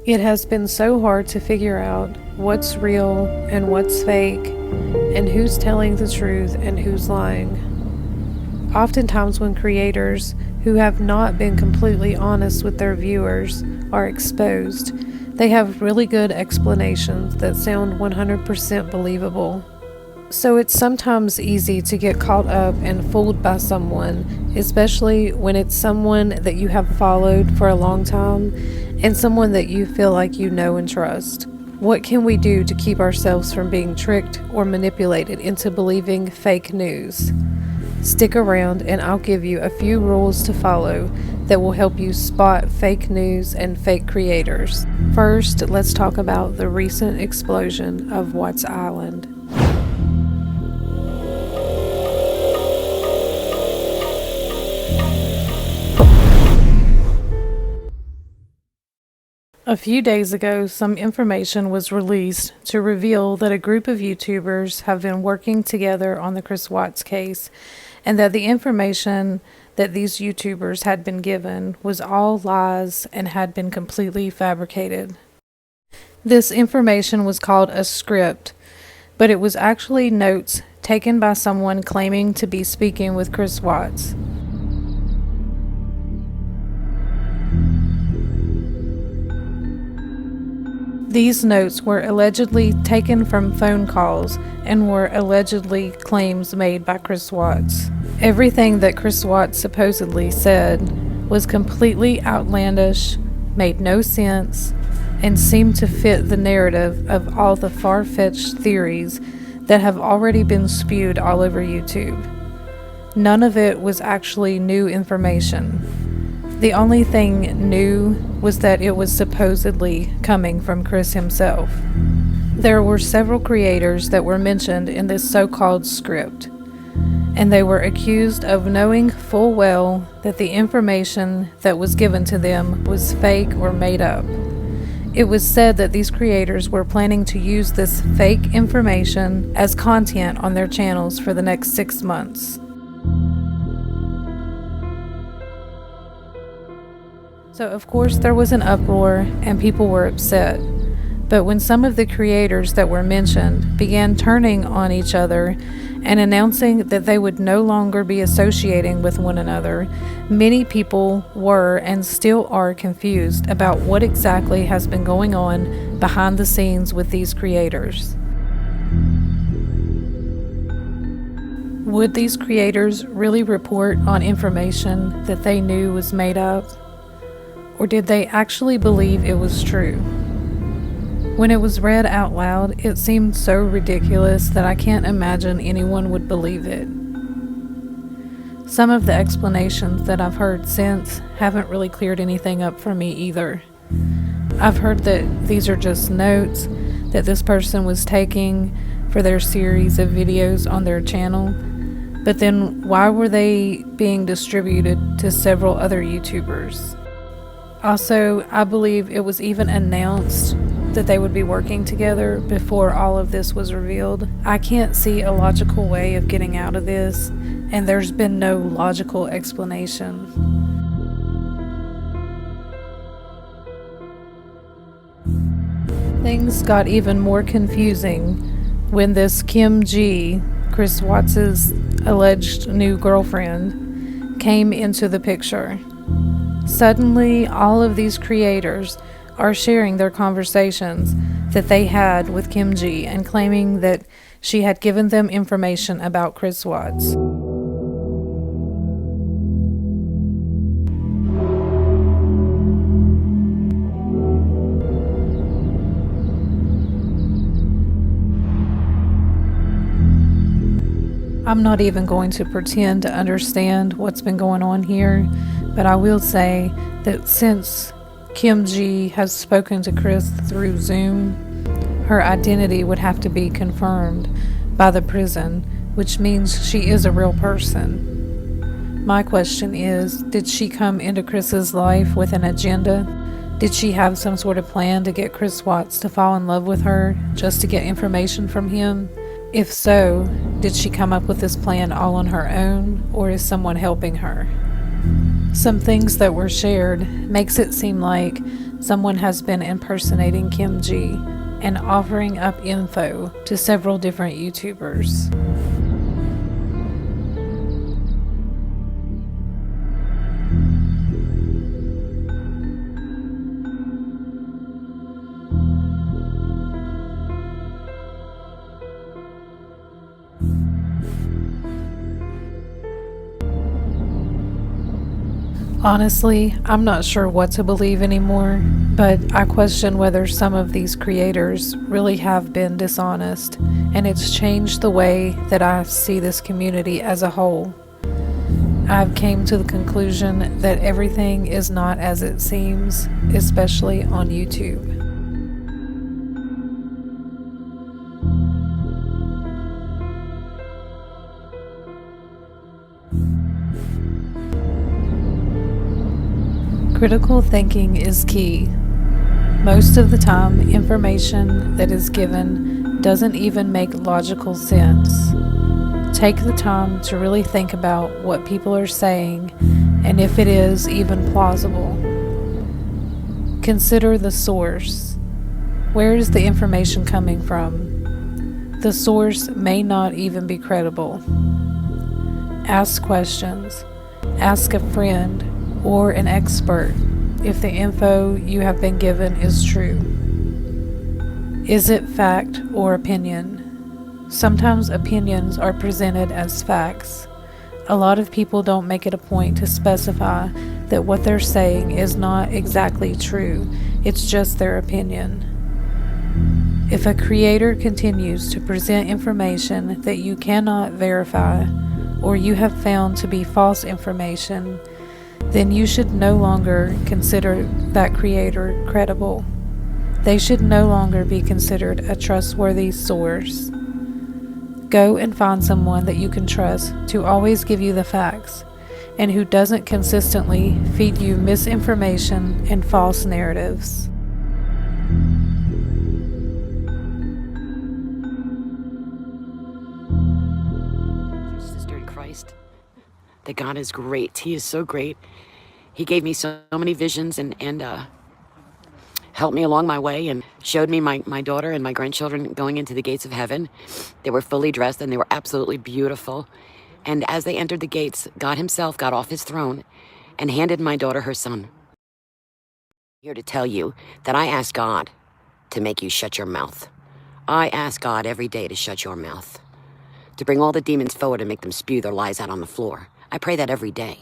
It has been so hard to figure out what's real and what's fake, and who's telling the truth and who's lying. Oftentimes, when creators who have not been completely honest with their viewers are exposed, they have really good explanations that sound 100% believable. So it's sometimes easy to get caught up and fooled by someone, especially when it's someone that you have followed for a long time and someone that you feel like you know and trust. What can we do to keep ourselves from being tricked or manipulated into believing fake news? Stick around and I'll give you a few rules to follow that will help you spot fake news and fake creators. First, let's talk about the recent explosion of Watts Island. A few days ago, some information was released to reveal that a group of YouTubers have been working together on the Chris Watts case, and that the information that these YouTubers had been given was all lies and had been completely fabricated. This information was called a script, but it was actually notes taken by someone claiming to be speaking with Chris Watts. These notes were allegedly taken from phone calls and were allegedly claims made by Chris Watts. Everything that Chris Watts supposedly said was completely outlandish, made no sense, and seemed to fit the narrative of all the far-fetched theories that have already been spewed all over YouTube. None of it was actually new information. The only thing new was that it was supposedly coming from Chris himself. There were several creators that were mentioned in this so-called script, and they were accused of knowing full well that the information that was given to them was fake or made up. It was said that these creators were planning to use this fake information as content on their channels for the next 6 months. So of course there was an uproar and people were upset, but when some of the creators that were mentioned began turning on each other and announcing that they would no longer be associating with one another, many people were and still are confused about what exactly has been going on behind the scenes with these creators. Would these creators really report on information that they knew was made up? Or did they actually believe it was true? When it was read out loud, it seemed so ridiculous that I can't imagine anyone would believe it. Some of the explanations that I've heard since haven't really cleared anything up for me either. I've heard that these are just notes that this person was taking for their series of videos on their channel, but then why were they being distributed to several other YouTubers? Also, I believe it was even announced that they would be working together before all of this was revealed. I can't see a logical way of getting out of this, and there's been no logical explanation. Things got even more confusing when this Kim G, Chris Watts' alleged new girlfriend, came into the picture. Suddenly, all of these creators are sharing their conversations that they had with Kim G and claiming that she had given them information about Chris Watts. I'm not even going to pretend to understand what's been going on here, but I will say that since Kim G has spoken to Chris through Zoom, her identity would have to be confirmed by the prison, which means she is a real person. My question is, did she come into Chris's life with an agenda? Did she have some sort of plan to get Chris Watts to fall in love with her just to get information from him? If so, did she come up with this plan all on her own, or is someone helping her? Some things that were shared makes it seem like someone has been impersonating Kim G and offering up info to several different YouTubers. Honestly, I'm not sure what to believe anymore, but I question whether some of these creators really have been dishonest, and it's changed the way that I see this community as a whole. I've came to the conclusion that everything is not as it seems, especially on YouTube. Critical thinking is key. Most of the time, information that is given doesn't even make logical sense. Take the time to really think about what people are saying and if it is even plausible. Consider the source. Where is the information coming from? The source may not even be credible. Ask questions. Ask a friend or an expert if the info you have been given is true. Is it fact or opinion? Sometimes opinions are presented as facts. A lot of people don't make it a point to specify that what they're saying is not exactly true, it's just their opinion. If a creator continues to present information that you cannot verify or you have found to be false information, then you should no longer consider that creator credible. They should no longer be considered a trustworthy source. Go and find someone that you can trust to always give you the facts and who doesn't consistently feed you misinformation and false narratives. Sister in Christ, that God is great. He is so great. He gave me so many visions and helped me along my way and showed me my daughter and my grandchildren going into the gates of heaven. They were fully dressed and they were absolutely beautiful. And as they entered the gates, God himself got off his throne and handed my daughter her son. I'm here to tell you that I ask God to make you shut your mouth. I ask God every day to shut your mouth, to bring all the demons forward and make them spew their lies out on the floor. I pray that every day.